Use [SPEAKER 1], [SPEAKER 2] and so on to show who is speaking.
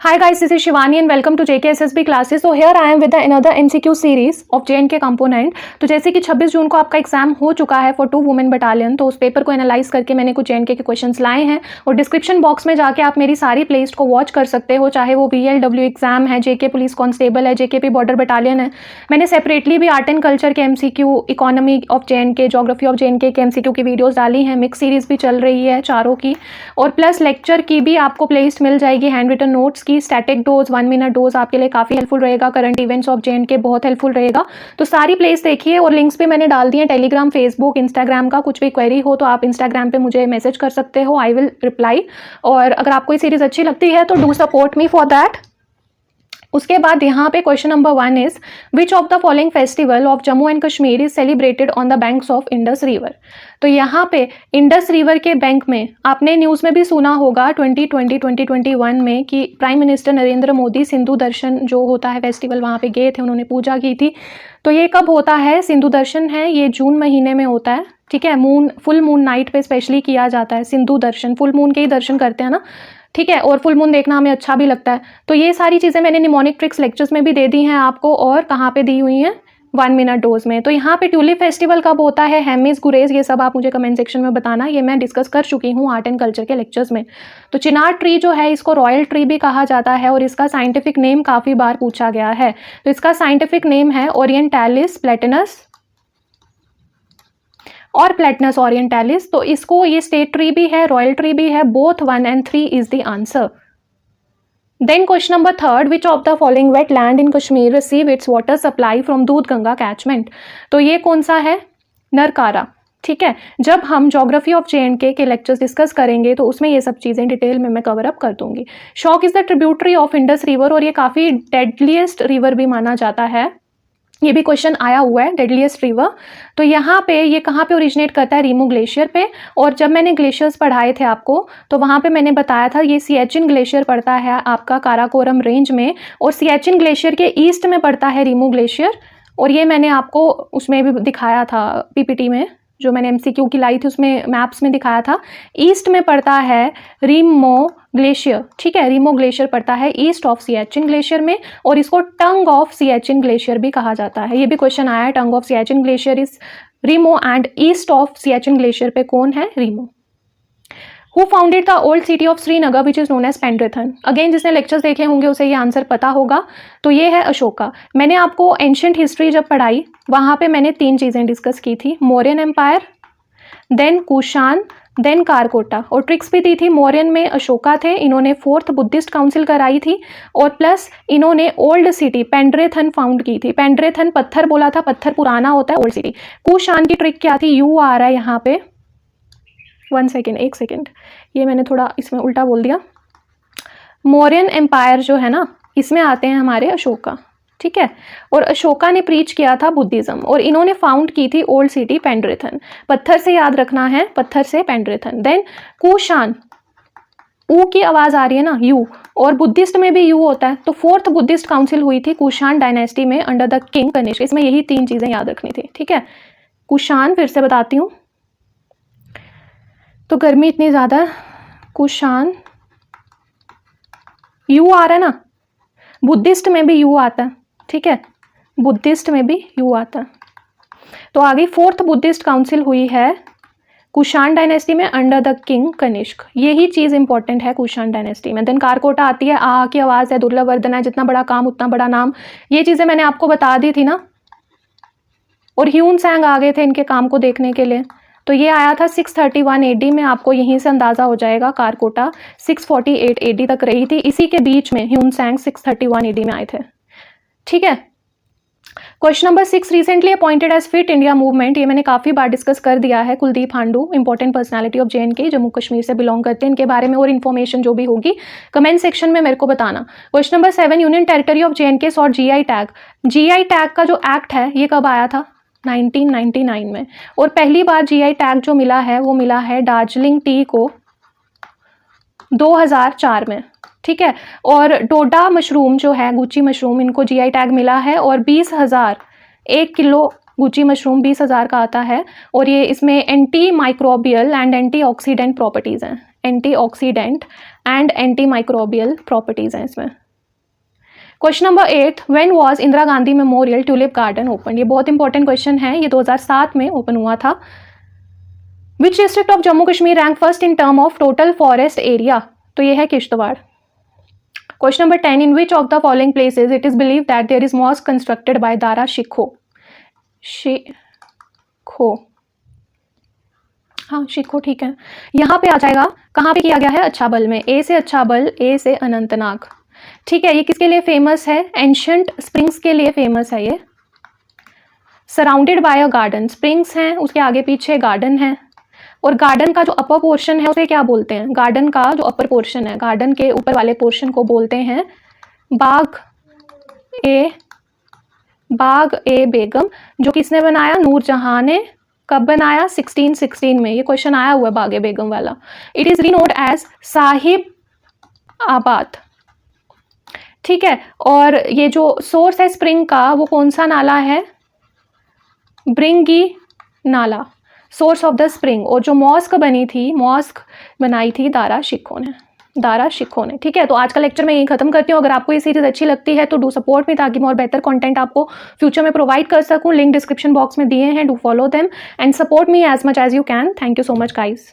[SPEAKER 1] Hi guys, this is Shivani and welcome to JKSSB classes. So here I am with another MCQ series of JNK component. तो जैसे कि 26 जून को आपका exam हो चुका है फॉर 2 वुमेन बटालियन, तो उस पेपर को एनालाइज करके मैंने कुछ JNK के क्वेश्चंस लाए हैं और डिस्क्रिप्शन बॉक्स में जाके आप मेरी सारी प्लेलिस्ट को वॉच कर सकते हो, चाहे वो BLW एग्जाम है, JK पुलिस कांस्टेबल है, JKP बॉर्डर बटालियन है। मैंने सेपरेटली भी आर्ट एंड कल्चर के MCQ, economy of JNK, geography of JNK के MCQ की वीडियोज़ डाली हैं। मिक्स सीरीज भी चल रही है चारों की, और प्लस लेक्चर की भी आपको प्लेलिस्ट मिल जाएगी, हैंड रिटन नोट्स की, स्टैटिक डोज, 1 मिनट डोज आपके लिए काफ़ी हेल्पफुल रहेगा, करंट इवेंट्स ऑफ JNK बहुत हेल्पफुल रहेगा। तो सारी प्लेस देखिए और लिंक्स भी मैंने डाल दिए टेलीग्राम, फेसबुक, इंस्टाग्राम का। कुछ भी क्वेरी हो तो आप इंस्टाग्राम पे मुझे मैसेज कर सकते हो, आई विल रिप्लाई। और अगर आपको ये सीरीज़ अच्छी लगती है तो do support me for that. उसके बाद यहाँ पे question number 1 is which of the following festival of Jammu and Kashmir is celebrated on the banks of Indus river. तो यहाँ पे इंडस रिवर के बैंक में आपने न्यूज़ में भी सुना होगा 2020-2021 में कि प्राइम मिनिस्टर नरेंद्र मोदी सिंधु दर्शन जो होता है फेस्टिवल, वहाँ पे गए थे, उन्होंने पूजा की थी। तो ये कब होता है? सिंधु दर्शन है, ये जून महीने में होता है, ठीक है। फुल मून नाइट पे स्पेशली किया जाता है सिंधु दर्शन, फुल मून के ही दर्शन करते हैं ना, ठीक है। और फुल मून देखना हमें अच्छा भी लगता है। तो ये सारी चीज़ें मैंने निमोनिक ट्रिक्स लेक्चर्स में भी दे दी हैं आपको, और कहाँ पे दी हुई हैं? 1 मिनट डोज में। तो यहाँ पे ट्यूलिप फेस्टिवल कब होता है, हेमिस, गुरेज, ये सब आप मुझे कमेंट सेक्शन में बताना। ये मैं डिस्कस कर चुकी हूँ आर्ट एंड कल्चर के लेक्चर्स में। तो चिनार ट्री जो है, इसको रॉयल ट्री भी कहा जाता है और इसका साइंटिफिक नेम काफ़ी बार पूछा गया है। तो इसका साइंटिफिक नेम है ओरिएंटालिस प्लेटेनस और प्लेटनस ओरिएंटालिस। तो इसको ये स्टेट ट्री भी है, रॉयल ट्री भी है, both 1 and 3 is the answer. Then question number 3, which of the following wet land in Kashmir receive its water supply from Doodh Ganga catchment. तो ये कौन सा है? नरकारा, ठीक है। जब हम ज्योग्राफी ऑफ JNK के लेक्चर्स डिस्कस करेंगे तो उसमें ये सब चीज़ें डिटेल में मैं कवर अप कर दूंगी। शौक is the tributary of Indus river, और ये काफ़ी डेडलीस्ट रिवर भी माना जाता है। ये भी क्वेश्चन आया हुआ है, डेडलीस्ट रिवर। तो यहाँ पे ये कहाँ पे ओरिजिनेट करता है? रीमू ग्लेशियर पे। और जब मैंने ग्लेशियर्स पढ़ाए थे आपको तो वहाँ पे मैंने बताया था ये सियाचिन ग्लेशियर पड़ता है आपका काराकोरम रेंज में, और सियाचिन ग्लेशियर के ईस्ट में पड़ता है रीमू ग्लेशियर। और ये मैंने आपको उसमें भी दिखाया था, PPT में जो मैंने MCQ की लाई थी उसमें मैप्स में दिखाया था। ईस्ट में पड़ता है रीमो ग्लेशियर, ठीक है। रीमो ग्लेशियर पड़ता है ईस्ट ऑफ सियाचिन ग्लेशियर में, और इसको टंग ऑफ सियाचिन ग्लेशियर भी कहा जाता है। ये भी क्वेश्चन आया है, tongue of Siachen glacier is Rimo and east of Siachen glacier पे कौन है? Rimo. Who founded the old city of Srinagar which is known as Pandrethan. Again जिसने लेक्चर्स देखे होंगे उसे ये आंसर पता होगा। तो ये है अशोका। मैंने आपको एंशियंट हिस्ट्री जब पढ़ाई वहाँ पे मैंने 3 चीज़ें डिस्कस की थी, Mauryan empire, then Kushan, then Karkota, और ट्रिक्स भी दी थी। मौर्यन में अशोका थे, इन्होंने 4th बुद्धिस्ट काउंसिल कराई थी, और प्लस इन्होंने ओल्ड सिटी पेंड्रेथन फाउंड की थी। पेंड्रेथन पत्थर बोला था, पत्थर पुराना होता है, ओल्ड सिटी। कुषाण की ट्रिक क्या थी? यू आ रहा है यहाँ पे, 1 सेकेंड, 1 सेकेंड, ये मैंने थोड़ा इसमें उल्टा बोल दिया। मौर्यन एम्पायर जो है ना, इसमें आते हैं हमारे अशोका, ठीक है। और अशोका ने प्रीच किया था बुद्धिज्म, और इन्होंने फाउंड की थी ओल्ड सिटी पेंड्रेथन। पत्थर से याद रखना है, पत्थर से पेंड्रेथन। देन कुषाण, ऊ की आवाज़ आ रही है ना, यू, और बुद्धिस्ट में भी यू होता है। तो 4th बुद्धिस्ट काउंसिल हुई थी कुषाण डायनेस्टी में अंडर द किंग कनिष्क। इसमें यही 3 चीज़ें याद रखनी थी, ठीक है। कुषाण फिर से बताती हूँ, तो गर्मी इतनी ज़्यादा, कुषाण, यू आ रहा है ना, बुद्धिस्ट में भी यू आता है, ठीक है, बुद्धिस्ट में भी यू आता है। तो आगे 4th बुद्धिस्ट काउंसिल हुई है कुषाण डायनेस्टी में अंडर द किंग कनिष्क। यही चीज़ इंपॉर्टेंट है कुषाण डायनेस्टी में। देन कारकोटा आती है, आ की आवाज़ है, दुर्लभ वर्धन है, जितना बड़ा काम उतना बड़ा नाम। ये चीज़ें मैंने आपको बता दी थी ना। और ह्यून सैंग आ गए थे इनके काम को देखने के लिए। तो ये आया था 631 AD में, आपको यहीं से अंदाज़ा हो जाएगा। कारकोटा 648 AD तक रही थी, इसी के बीच में ह्यून सैंग 631 AD में आए थे, ठीक है। Question number 6, recently appointed as Fit India movement. ये मैंने काफ़ी बार डिस्कस कर दिया है। Kuldeep Handoo, important personality of JNK, Jammu Kashmir से बिलोंग करते हैं। इनके बारे में और इन्फॉर्मेशन जो भी होगी कमेंट सेक्शन में मेरे को बताना। Question number 7, union territory of JNK sought GI tag. GI tag का जो एक्ट है ये कब आया था? 1999 में। और पहली बार GI टैग जो मिला है वो मिला है दार्जिलिंग टी को 2004 में, ठीक है। और डोडा मशरूम जो है, गुची मशरूम, इनको GI टैग मिला है, और 20,000 1 किलो गुची मशरूम 20,000 का आता है। और ये इसमें anti microbial and anti oxidant properties हैं, anti oxidant and anti microbial properties हैं इसमें। Question number 8, when was Indira Gandhi memorial tulip garden open? ये बहुत इंपॉर्टेंट क्वेश्चन है, ये 2007 में ओपन हुआ था। Which district of Jammu Kashmir rank first in term of total forest area? तो ये है Kishtwar. Question number 10, in which of the following places it is believe that there is mosque constructed by Dara Shikoh? Shikoh, हाँ शिखो, ठीक है। यहाँ पे आ जाएगा, कहाँ पे किया गया है? अच्छाबल में। ए से अच्छाबल, ए से अनंतनाग, ठीक है। ये किसके लिए फेमस है? एंशंट स्प्रिंग्स के लिए फेमस है ये। Surrounded by a garden, springs हैं, उसके आगे पीछे गार्डन है, और गार्डन का जो अपर पोर्शन है उसे क्या बोलते हैं? गार्डन का जो अपर पोर्शन है, गार्डन के ऊपर वाले पोर्शन को बोलते हैं बाग ए बेगम, जो किसने बनाया? नूरजहां ने। कब बनाया? 1616 में। ये क्वेश्चन आया हुआ है बाग ए बेगम वाला। इट इज रीनोड एज साहिब आबाद, ठीक है। और ये जो सोर्स है स्प्रिंग का वो कौन सा नाला है? ब्रिंगी नाला, सोर्स ऑफ द स्प्रिंग। और जो मॉस्क बनी थी, मॉस्क बनाई थी दारा शिखो ने, ठीक है। तो आज का लेक्चर मैं यही खत्म करती हूँ। अगर आपको ये सीरीज अच्छी लगती है तो डू सपोर्ट मी, ताकि मैं और बेहतर कंटेंट आपको फ्यूचर में प्रोवाइड कर सकूँ। लिंक डिस्क्रिप्शन बॉक्स में दिए हैं, do follow them and support me as much as you can. Thank you so much guys.